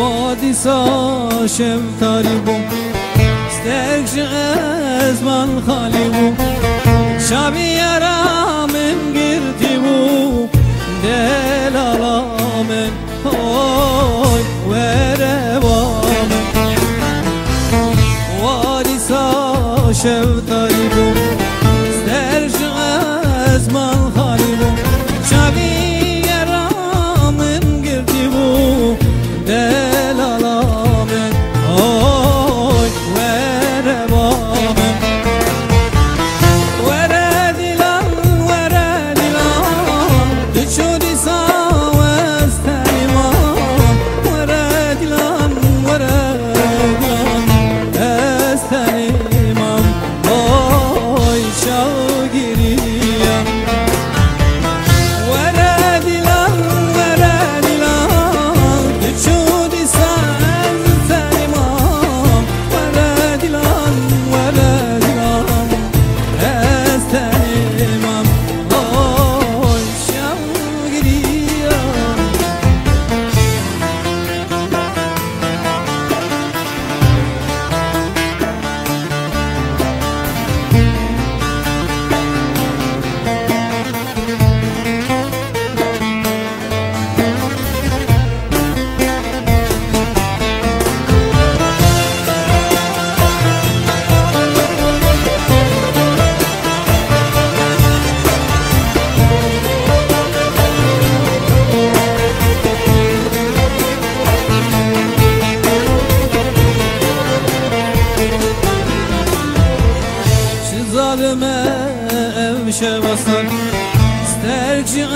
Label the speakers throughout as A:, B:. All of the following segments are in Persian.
A: وادي ساشم تاريبو استرجع زمان خاليبو شابي يرى من قرتيبو دلالا من هوي وربامن وادي ساشم تاريبو استرجع زمان خاليبو شابي يرى من قرتيبو دلالا من هوي وربامن وردلان وردلان تشودي ساوستنيمان وردلان وردلان استنيمان هوي شاغريا وردلان وردلان تشودي ساوستنيمان وردلان وردلان استنيمان هوي شاغريا ظالمة أمشى وصل استرجع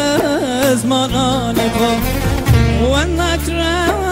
A: زمان آنقا والنكرة